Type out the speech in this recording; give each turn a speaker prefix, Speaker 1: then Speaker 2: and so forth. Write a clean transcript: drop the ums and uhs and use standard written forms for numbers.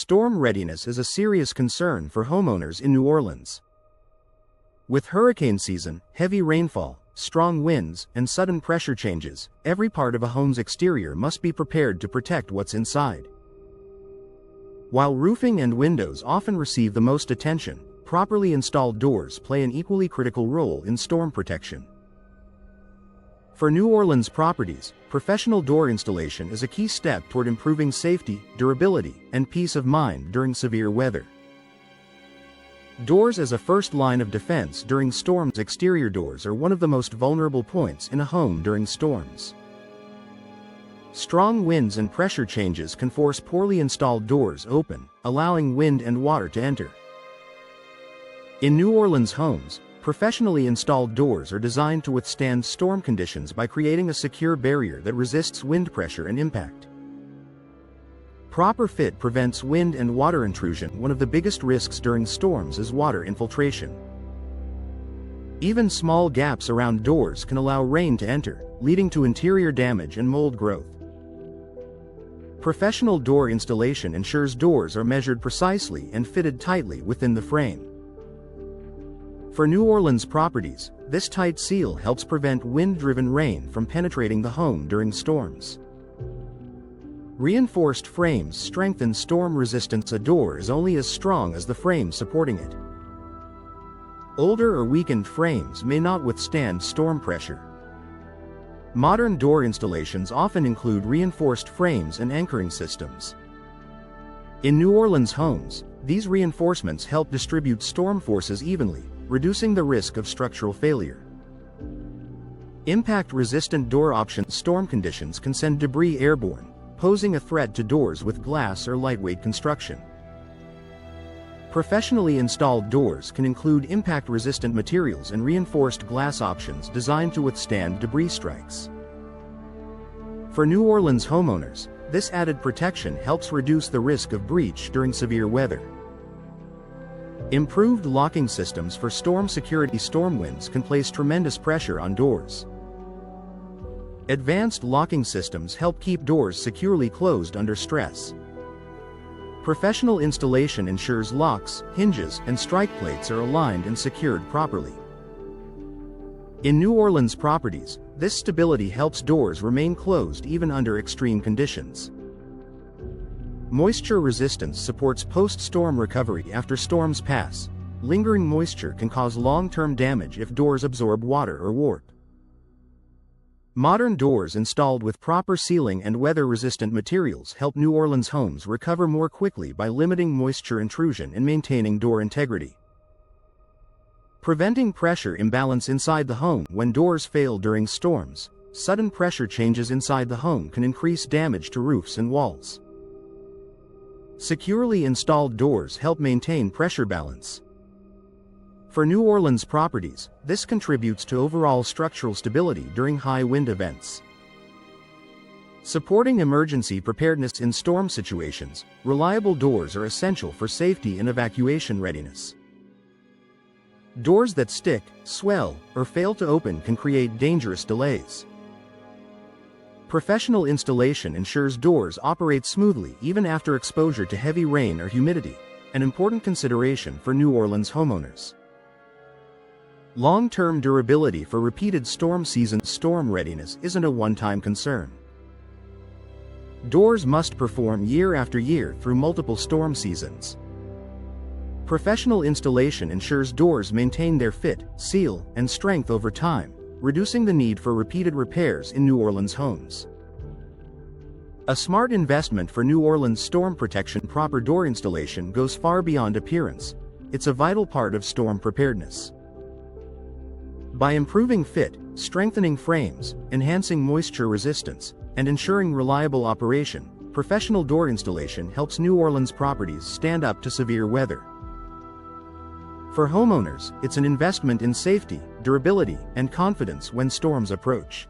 Speaker 1: Storm readiness is a serious concern for homeowners in New Orleans. With hurricane season, heavy rainfall, strong winds, and sudden pressure changes, every part of a home's exterior must be prepared to protect what's inside. While roofing and windows often receive the most attention, properly installed doors play an equally critical role in storm protection. For New Orleans properties, professional door installation is a key step toward improving safety, durability, and peace of mind during severe weather. Doors as a first line of defense during storms. Exterior doors are one of the most vulnerable points in a home during storms. Strong winds and pressure changes can force poorly installed doors open, allowing wind and water to enter. In New Orleans homes, professionally installed doors are designed to withstand storm conditions by creating a secure barrier that resists wind pressure and impact. Proper fit prevents wind and water intrusion. One of the biggest risks during storms is water infiltration. Even small gaps around doors can allow rain to enter, leading to interior damage and mold growth. Professional door installation ensures doors are measured precisely and fitted tightly within the frame. For New Orleans properties, this tight seal helps prevent wind-driven rain from penetrating the home during storms. Reinforced frames strengthen storm resistance. A door is only as strong as the frame supporting it. Older or weakened frames may not withstand storm pressure. Modern door installations often include reinforced frames and anchoring systems. In New Orleans homes, these reinforcements help distribute storm forces evenly, reducing the risk of structural failure. Impact-resistant door options. Storm conditions can send debris airborne, posing a threat to doors with glass or lightweight construction. Professionally installed doors can include impact-resistant materials and reinforced glass options designed to withstand debris strikes. For New Orleans homeowners, this added protection helps reduce the risk of breach during severe weather. Improved locking systems for storm security. Storm winds can place tremendous pressure on doors. Advanced locking systems help keep doors securely closed under stress. Professional installation ensures locks, hinges, and strike plates are aligned and secured properly. In New Orleans properties, this stability helps doors remain closed even under extreme conditions. Moisture resistance supports post-storm recovery. After storms pass, lingering moisture can cause long-term damage if doors absorb water or warp. Modern doors installed with proper sealing and weather-resistant materials help New Orleans homes recover more quickly by limiting moisture intrusion and maintaining door integrity. Preventing pressure imbalance inside the home. When doors fail during storms, sudden pressure changes inside the home can increase damage to roofs and walls. Securely installed doors help maintain pressure balance. For New Orleans properties, this contributes to overall structural stability during high wind events. Supporting emergency preparedness in storm situations, reliable doors are essential for safety and evacuation readiness. Doors that stick, swell, or fail to open can create dangerous delays. Professional installation ensures doors operate smoothly even after exposure to heavy rain or humidity, an important consideration for New Orleans homeowners. Long-term durability for repeated storm seasons. Storm readiness isn't a one-time concern. Doors must perform year after year through multiple storm seasons. Professional installation ensures doors maintain their fit, seal, and strength over time, reducing the need for repeated repairs in New Orleans homes. A smart investment for New Orleans storm protection. Proper door installation goes far beyond appearance. It's a vital part of storm preparedness. By improving fit, strengthening frames, enhancing moisture resistance, and ensuring reliable operation, professional door installation helps New Orleans properties stand up to severe weather. For homeowners, it's an investment in safety, durability, and confidence when storms approach.